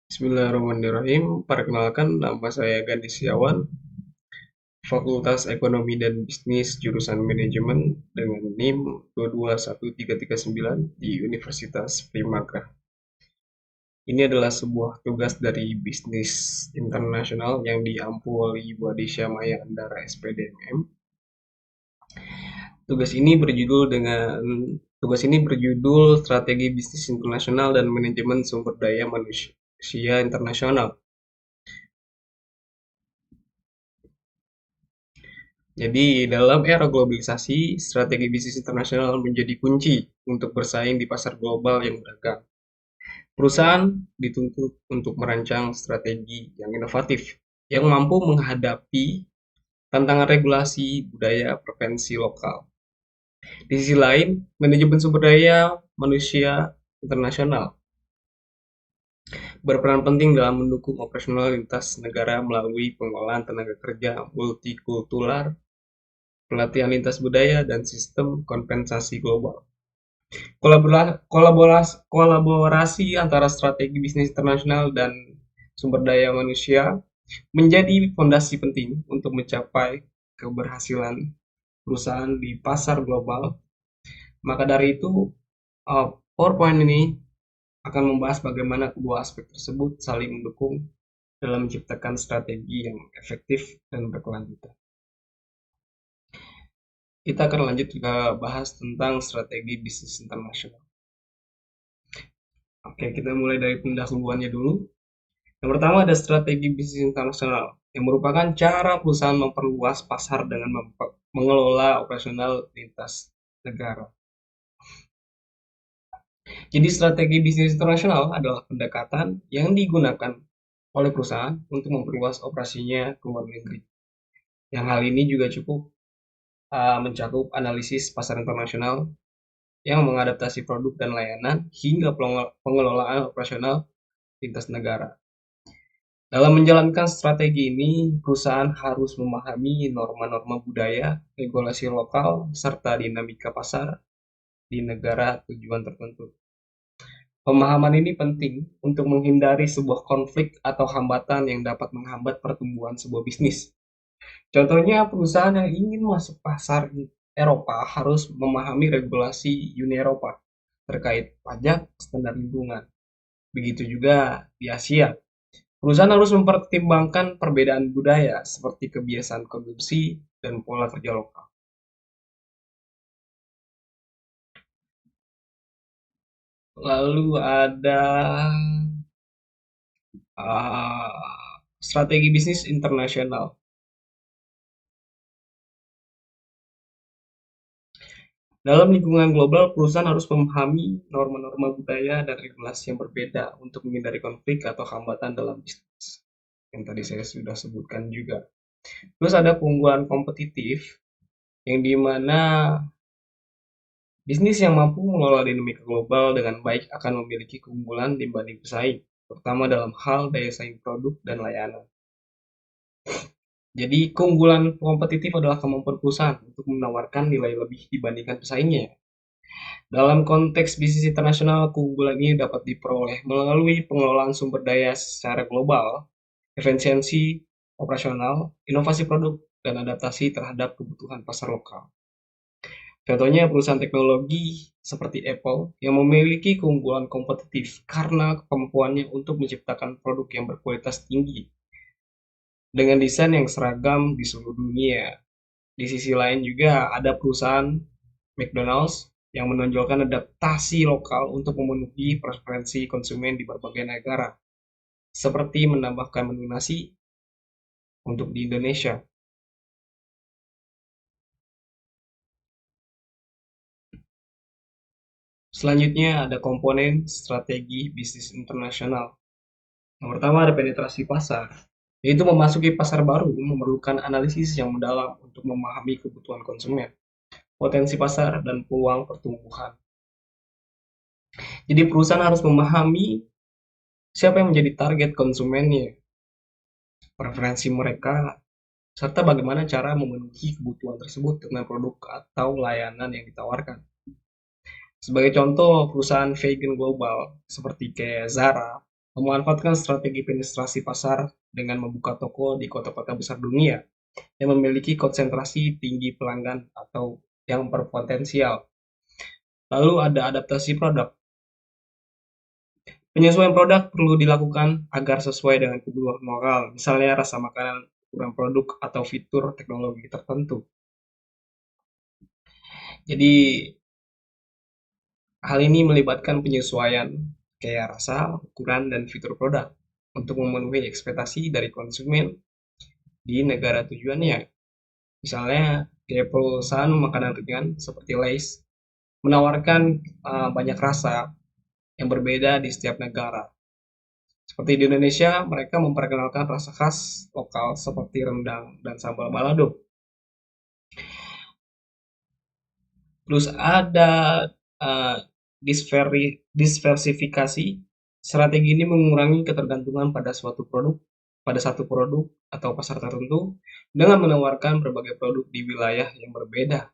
Bismillahirrahmanirrahim. Perkenalkan, nama saya Gandhi Setiawan, Fakultas Ekonomi dan Bisnis jurusan Manajemen dengan NIM 221339 di Universitas Primagra. Ini adalah sebuah tugas dari bisnis internasional yang diampu oleh Ibu Adisya Maya Andara SPDMM. Tugas ini berjudul Strategi Bisnis Internasional dan Manajemen Sumber Daya Manusia Internasional. Jadi, dalam era globalisasi, strategi bisnis internasional menjadi kunci untuk bersaing di pasar global yang beragam. Perusahaan dituntut untuk merancang strategi yang inovatif, yang mampu menghadapi tantangan regulasi budaya preferensi lokal. Di sisi lain, manajemen sumber daya manusia internasional berperan penting dalam mendukung operasional lintas negara melalui pengelolaan tenaga kerja multikultural, pelatihan lintas budaya, dan sistem kompensasi global. Kolaborasi antara strategi bisnis internasional dan sumber daya manusia menjadi fondasi penting untuk mencapai keberhasilan perusahaan di pasar global. Maka dari itu, PowerPoint ini akan membahas bagaimana kedua aspek tersebut saling mendukung dalam menciptakan strategi yang efektif dan berkelanjutan. Kita akan lanjut ke bahas tentang strategi bisnis internasional. Oke, kita mulai dari pendahuluannya dulu. Yang pertama ada strategi bisnis internasional, yang merupakan cara perusahaan memperluas pasar dengan mengelola operasional lintas negara. Jadi strategi bisnis internasional adalah pendekatan yang digunakan oleh perusahaan untuk memperluas operasinya ke luar negeri. Yang hal ini juga cukup mencakup analisis pasar internasional yang mengadaptasi produk dan layanan hingga pengelolaan operasional lintas negara. Dalam menjalankan strategi ini, perusahaan harus memahami norma-norma budaya, regulasi lokal, serta dinamika pasar di negara tujuan tertentu. Pemahaman ini penting untuk menghindari sebuah konflik atau hambatan yang dapat menghambat pertumbuhan sebuah bisnis. Contohnya, perusahaan yang ingin masuk pasar Eropa harus memahami regulasi Uni Eropa terkait pajak, standar lingkungan. Begitu juga di Asia. Perusahaan harus mempertimbangkan perbedaan budaya seperti kebiasaan konsumsi dan pola kerja lokal. Lalu ada strategi bisnis internasional. Dalam lingkungan global, perusahaan harus memahami norma-norma budaya dan regulasi yang berbeda untuk menghindari konflik atau hambatan dalam bisnis. Yang tadi saya sudah sebutkan juga. Terus ada keunggulan kompetitif, yang dimana bisnis yang mampu mengelola dinamika global dengan baik akan memiliki keunggulan dibanding pesaing, terutama dalam hal daya saing produk dan layanan. Jadi keunggulan kompetitif adalah kemampuan perusahaan untuk menawarkan nilai lebih dibandingkan pesaingnya. Dalam konteks bisnis internasional, keunggulan ini dapat diperoleh melalui pengelolaan sumber daya secara global, efisiensi operasional, inovasi produk, dan adaptasi terhadap kebutuhan pasar lokal. Contohnya perusahaan teknologi seperti Apple yang memiliki keunggulan kompetitif karena kemampuannya untuk menciptakan produk yang berkualitas tinggi dengan desain yang seragam di seluruh dunia. Di sisi lain juga ada perusahaan McDonald's yang menonjolkan adaptasi lokal untuk memenuhi preferensi konsumen di berbagai negara, seperti menambahkan menu nasi untuk di Indonesia. Selanjutnya ada komponen strategi bisnis internasional. Yang pertama ada penetrasi pasar, yaitu memasuki pasar baru memerlukan analisis yang mendalam untuk memahami kebutuhan konsumen, potensi pasar, dan peluang pertumbuhan. Jadi perusahaan harus memahami siapa yang menjadi target konsumennya, preferensi mereka, serta bagaimana cara memenuhi kebutuhan tersebut dengan produk atau layanan yang ditawarkan. Sebagai contoh, perusahaan vegan global seperti kayak Zara memanfaatkan strategi penetrasi pasar dengan membuka toko di kota-kota besar dunia yang memiliki konsentrasi tinggi pelanggan atau yang berpotensial. Lalu ada adaptasi produk. Penyesuaian produk perlu dilakukan agar sesuai dengan kebutuhan lokal, misalnya rasa makanan, ukuran produk, atau fitur teknologi tertentu. Jadi, hal ini melibatkan penyesuaian kayak rasa, ukuran, dan fitur produk untuk memenuhi ekspektasi dari konsumen di negara tujuannya. Misalnya, kayak perusahaan makanan ringan seperti Lay's menawarkan banyak rasa yang berbeda di setiap negara. Seperti di Indonesia, mereka memperkenalkan rasa khas lokal seperti rendang dan sambal balado. Terus ada uh, diversifikasi. Strategi ini mengurangi ketergantungan pada satu produk atau pasar tertentu dengan menawarkan berbagai produk di wilayah yang berbeda.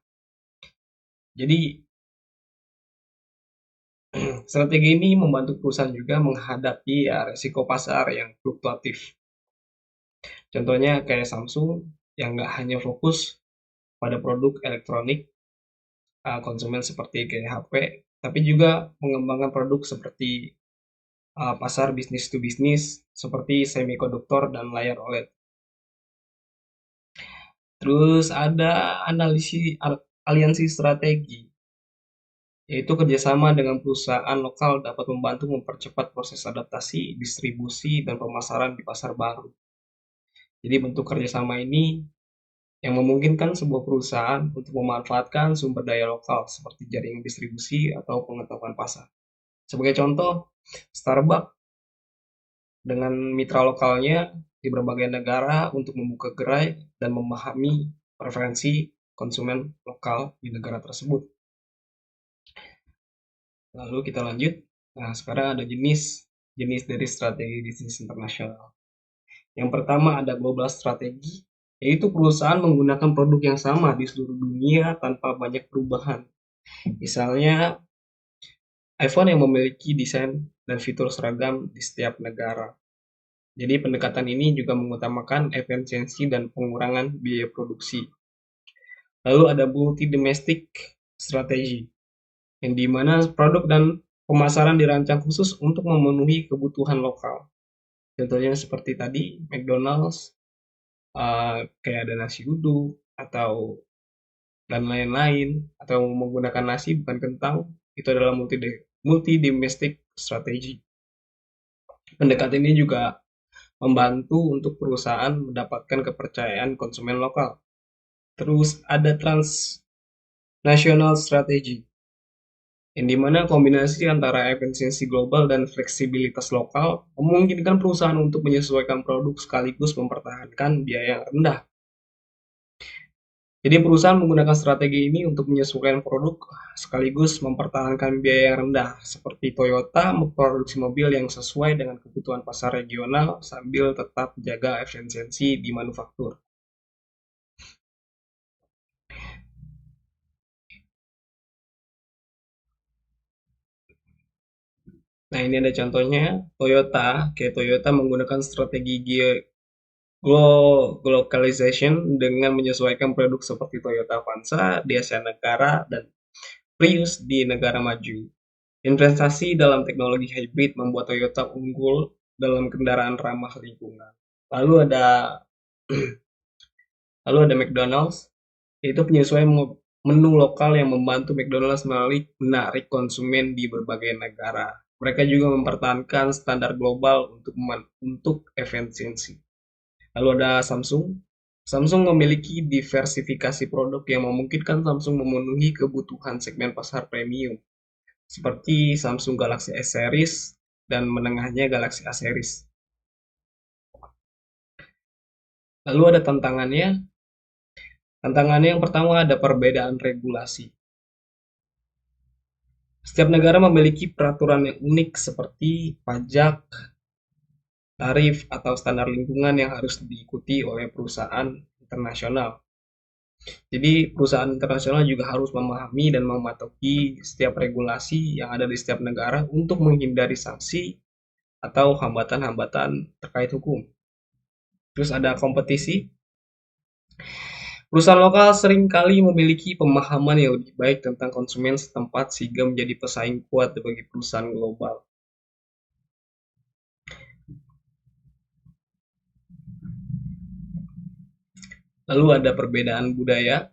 Jadi, strategi ini membantu perusahaan juga menghadapi resiko pasar yang fluktuatif. Contohnya kayak Samsung yang nggak hanya fokus pada produk elektronik konsumen seperti kayak HP, tapi juga mengembangkan produk seperti pasar bisnis to bisnis seperti semikonduktor dan layar OLED. Terus ada aliansi strategi, yaitu kerjasama dengan perusahaan lokal dapat membantu mempercepat proses adaptasi, distribusi, dan pemasaran di pasar baru. Jadi bentuk kerjasama ini yang memungkinkan sebuah perusahaan untuk memanfaatkan sumber daya lokal seperti jaringan distribusi atau pengetahuan pasar. Sebagai contoh, Starbucks dengan mitra lokalnya di berbagai negara untuk membuka gerai dan memahami preferensi konsumen lokal di negara tersebut. Lalu kita lanjut. Nah, sekarang ada jenis dari strategi bisnis internasional. Yang pertama ada global strategi, yaitu perusahaan menggunakan produk yang sama di seluruh dunia tanpa banyak perubahan. Misalnya iPhone yang memiliki desain dan fitur seragam di setiap negara. Jadi pendekatan ini juga mengutamakan efisiensi dan pengurangan biaya produksi. Lalu ada multi domestic strategy, yang dimana produk dan pemasaran dirancang khusus untuk memenuhi kebutuhan lokal. Contohnya seperti tadi McDonald's, kayak ada nasi uduk atau dan lain-lain, atau menggunakan nasi bukan kentang, itu adalah multi domestic strategy. Pendekatan ini juga membantu untuk perusahaan mendapatkan kepercayaan konsumen lokal. Terus ada transnational strategy, yang dimana kombinasi antara efisiensi global dan fleksibilitas lokal memungkinkan perusahaan untuk menyesuaikan produk sekaligus mempertahankan biaya yang rendah. Jadi perusahaan menggunakan strategi ini untuk menyesuaikan produk sekaligus mempertahankan biaya yang rendah, seperti Toyota memproduksi mobil yang sesuai dengan kebutuhan pasar regional sambil tetap jaga efisiensi di manufaktur. Nah, ini ada contohnya Toyota. Kayak Toyota menggunakan strategi globalization dengan menyesuaikan produk seperti Toyota Avanza di Asia Tenggara dan Prius di negara maju. Investasi dalam teknologi hybrid membuat Toyota unggul dalam kendaraan ramah lingkungan. Lalu ada lalu ada McDonald's, yaitu penyesuaian menu lokal yang membantu McDonald's menarik konsumen di berbagai negara. Mereka juga mempertahankan standar global untuk efisiensi. Lalu ada Samsung. Samsung memiliki diversifikasi produk yang memungkinkan Samsung memenuhi kebutuhan segmen pasar premium, seperti Samsung Galaxy S Series dan menengahnya Galaxy A Series. Lalu ada tantangannya. Tantangannya yang pertama ada perbedaan regulasi. Setiap negara memiliki peraturan yang unik seperti pajak, tarif, atau standar lingkungan yang harus diikuti oleh perusahaan internasional. Jadi perusahaan internasional juga harus memahami dan mematuhi setiap regulasi yang ada di setiap negara untuk menghindari sanksi atau hambatan-hambatan terkait hukum. Terus ada kompetisi. Perusahaan lokal seringkali memiliki pemahaman yang lebih baik tentang konsumen setempat sehingga menjadi pesaing kuat bagi perusahaan global. Lalu ada perbedaan budaya.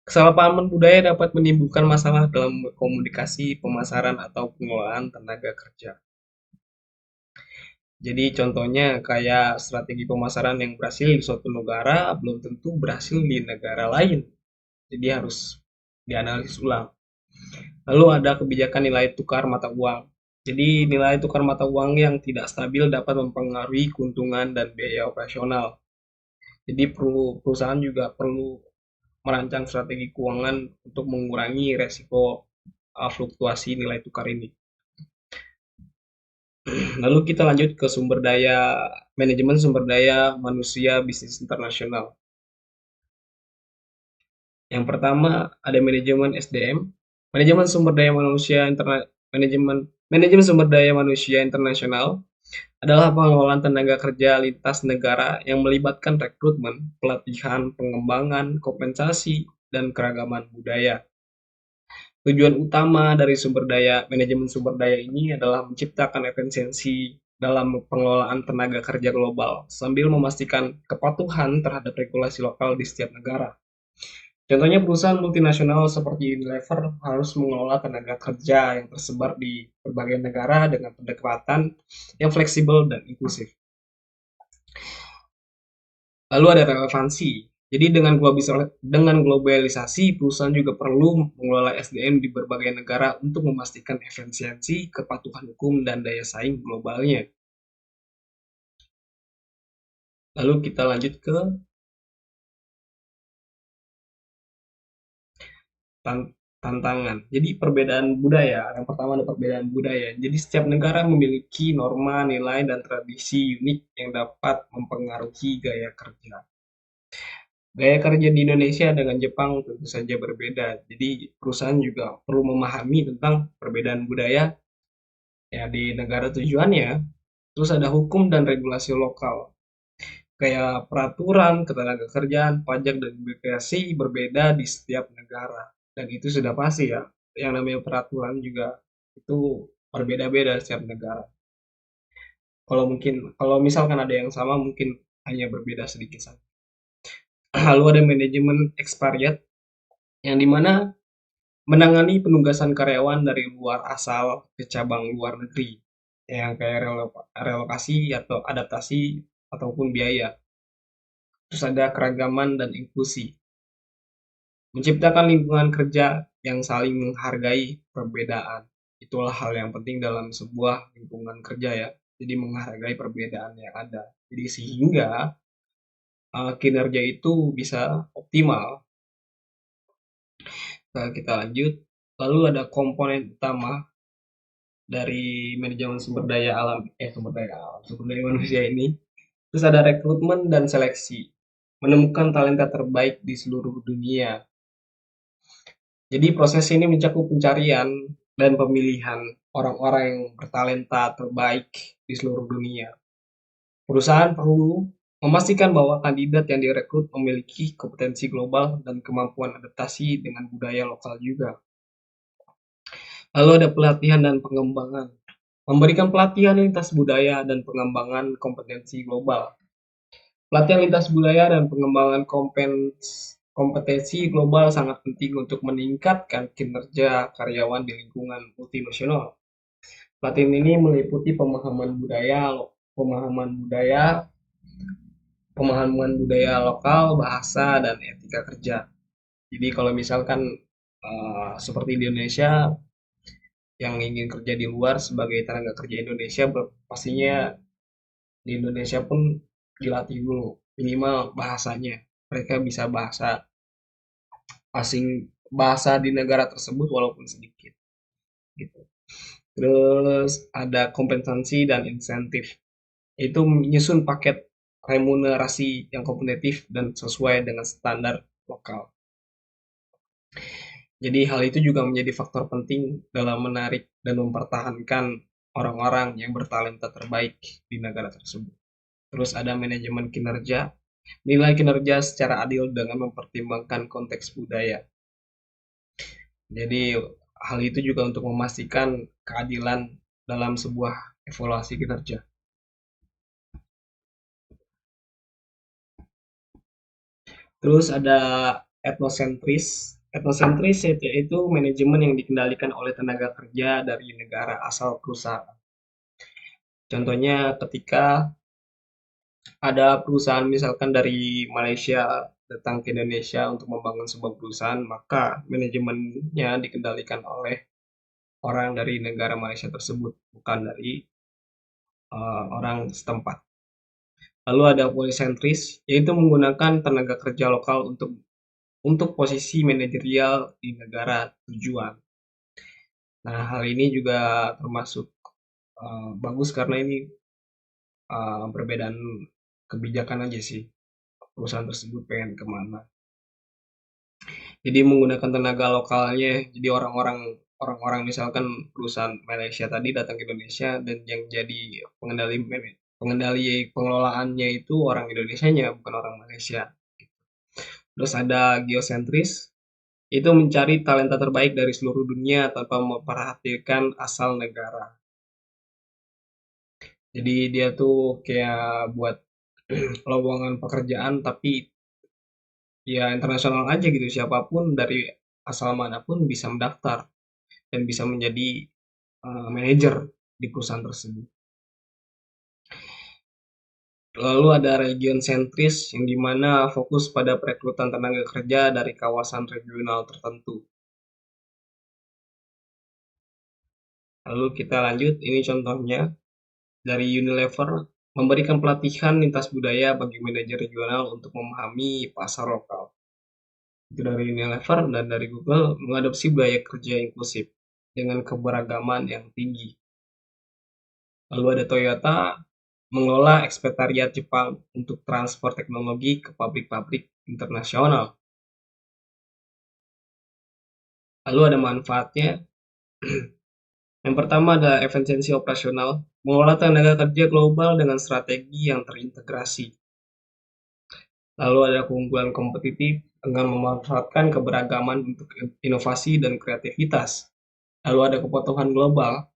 Kesalahpahaman budaya dapat menimbulkan masalah dalam komunikasi, pemasaran, atau pengelolaan tenaga kerja. Jadi contohnya kayak strategi pemasaran yang berhasil di suatu negara belum tentu berhasil di negara lain. Jadi harus dianalisis ulang. Lalu ada kebijakan nilai tukar mata uang. Jadi nilai tukar mata uang yang tidak stabil dapat mempengaruhi keuntungan dan biaya operasional. Jadi perusahaan juga perlu merancang strategi keuangan untuk mengurangi resiko fluktuasi nilai tukar ini. Lalu kita lanjut ke manajemen sumber daya manusia bisnis internasional. Yang pertama ada manajemen SDM, manajemen sumber daya manusia manajemen sumber daya manusia internasional adalah pengelolaan tenaga kerja lintas negara yang melibatkan rekrutmen, pelatihan, pengembangan, kompensasi, dan keragaman budaya. Tujuan utama dari manajemen sumber daya ini adalah menciptakan efisiensi dalam pengelolaan tenaga kerja global sambil memastikan kepatuhan terhadap regulasi lokal di setiap negara. Contohnya perusahaan multinasional seperti Unilever harus mengelola tenaga kerja yang tersebar di berbagai negara dengan pendekatan yang fleksibel dan inklusif. Lalu ada relevansi. Jadi dengan globalisasi, perusahaan juga perlu mengelola SDM di berbagai negara untuk memastikan efisiensi, kepatuhan hukum, dan daya saing globalnya. Lalu kita lanjut ke tantangan. Jadi perbedaan budaya. Yang pertama ada perbedaan budaya. Jadi setiap negara memiliki norma, nilai, dan tradisi unik yang dapat mempengaruhi gaya kerja. Gaya kerja di Indonesia dengan Jepang tentu saja berbeda. Jadi perusahaan juga perlu memahami tentang perbedaan budaya ya di negara tujuannya. Terus ada hukum dan regulasi lokal. Kayak peraturan, ketenagakerjaan, pajak, dan imigrasi berbeda di setiap negara. Dan itu sudah pasti ya. Yang namanya peraturan juga itu berbeda-beda setiap negara. Kalau misalkan ada yang sama mungkin hanya berbeda sedikit saja. Lalu ada manajemen expatriate yang dimana menangani penugasan karyawan dari luar asal ke cabang luar negeri yang kayak relokasi atau adaptasi ataupun biaya. Terus ada keragaman dan inklusi. Menciptakan lingkungan kerja yang saling menghargai perbedaan. Itulah hal yang penting dalam sebuah lingkungan kerja ya. Jadi menghargai perbedaan yang ada. Jadi sehingga kinerja itu bisa optimal. Nah, kita lanjut. Lalu ada komponen utama dari manajemen sumber daya manusia ini. Terus ada rekrutmen dan seleksi. Menemukan talenta terbaik di seluruh dunia. Jadi proses ini mencakup pencarian dan pemilihan orang-orang yang bertalenta terbaik di seluruh dunia. Perusahaan perlu memastikan bahwa kandidat yang direkrut memiliki kompetensi global dan kemampuan adaptasi dengan budaya lokal juga. Lalu ada pelatihan dan pengembangan. Memberikan pelatihan lintas budaya dan pengembangan kompetensi global. Pelatihan lintas budaya dan pengembangan kompetensi global sangat penting untuk meningkatkan kinerja karyawan di lingkungan multinasional. Pelatihan ini meliputi pemahaman budaya lokal, bahasa, dan etika kerja. Jadi kalau misalkan seperti di Indonesia yang ingin kerja di luar sebagai tenaga kerja Indonesia, pastinya di Indonesia pun dilatih dulu minimal bahasanya. Mereka bisa bahasa di negara tersebut walaupun sedikit gitu. Terus ada kompensasi dan insentif. Itu menyusun paket remunerasi yang kompetitif dan sesuai dengan standar lokal. Jadi hal itu juga menjadi faktor penting dalam menarik dan mempertahankan orang-orang yang bertalenta terbaik di negara tersebut. Terus ada manajemen kinerja, nilai kinerja secara adil dengan mempertimbangkan konteks budaya. Jadi hal itu juga untuk memastikan keadilan dalam sebuah evaluasi kinerja. Terus ada etnosentris. Etnosentris yaitu manajemen yang dikendalikan oleh tenaga kerja dari negara asal perusahaan. Contohnya ketika ada perusahaan misalkan dari Malaysia datang ke Indonesia untuk membangun sebuah perusahaan, maka manajemennya dikendalikan oleh orang dari negara Malaysia tersebut, bukan dari orang setempat. Lalu ada polisentris, yaitu menggunakan tenaga kerja lokal untuk posisi manajerial di negara tujuan. Nah, hal ini juga termasuk bagus karena ini perbedaan kebijakan aja sih perusahaan tersebut pengen kemana. Jadi menggunakan tenaga lokalnya, jadi orang-orang misalkan perusahaan Malaysia tadi datang ke Indonesia dan yang jadi pengendali pengelolaannya itu orang Indonesianya bukan orang Malaysia. Terus ada geosentris, itu mencari talenta terbaik dari seluruh dunia tanpa memperhatikan asal negara. Jadi dia tuh kayak buat lowongan pekerjaan tapi ya internasional aja gitu, siapapun dari asal manapun bisa mendaftar dan bisa menjadi manajer di perusahaan tersebut. Lalu ada region sentris yang dimana fokus pada perekrutan tenaga kerja dari kawasan regional tertentu. Lalu kita lanjut, ini contohnya dari Unilever memberikan pelatihan lintas budaya bagi manajer regional untuk memahami pasar lokal. Itu dari Unilever dan dari Google mengadopsi budaya kerja inklusif dengan keberagaman yang tinggi. Lalu ada Toyota mengelola ekspretariat Jepang untuk transfer teknologi ke pabrik-pabrik internasional. Lalu ada manfaatnya. Yang pertama ada efisiensi operasional, mengelola tenaga kerja global dengan strategi yang terintegrasi. Lalu ada keunggulan kompetitif dengan memanfaatkan keberagaman untuk inovasi dan kreativitas. Lalu ada kebutuhan global,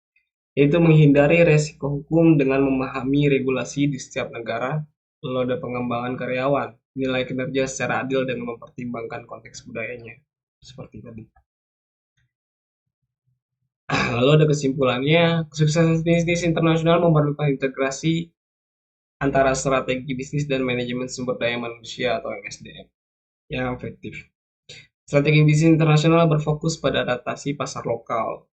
yaitu menghindari resiko hukum dengan memahami regulasi di setiap negara. Lalu ada pengembangan karyawan, nilai kinerja secara adil dengan mempertimbangkan konteks budayanya. Seperti tadi. Lalu ada kesimpulannya, kesuksesan bisnis internasional memerlukan integrasi antara strategi bisnis dan manajemen sumber daya manusia atau MSDM yang efektif. Strategi bisnis internasional berfokus pada adaptasi pasar lokal,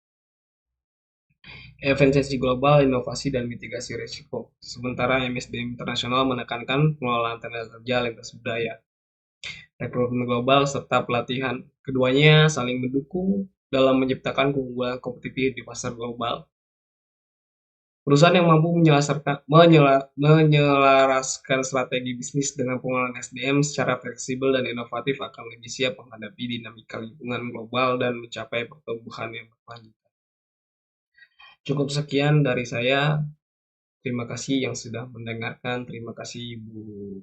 efisiensi global, inovasi, dan mitigasi risiko. Sementara MSDM internasional menekankan pengelolaan tenaga kerja lintas budaya, rekrutmen global, serta pelatihan. Keduanya saling mendukung dalam menciptakan keunggulan kompetitif di pasar global. Perusahaan yang mampu menyelaraskan strategi bisnis dengan pengelolaan SDM secara fleksibel dan inovatif akan lebih siap menghadapi dinamika lingkungan global dan mencapai pertumbuhan yang berkelanjutan. Cukup sekian dari saya. Terima kasih yang sudah mendengarkan. Terima kasih Bu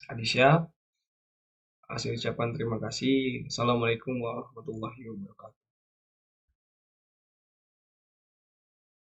Adisya. Hasil ucapan terima kasih. Assalamualaikum warahmatullahi wabarakatuh.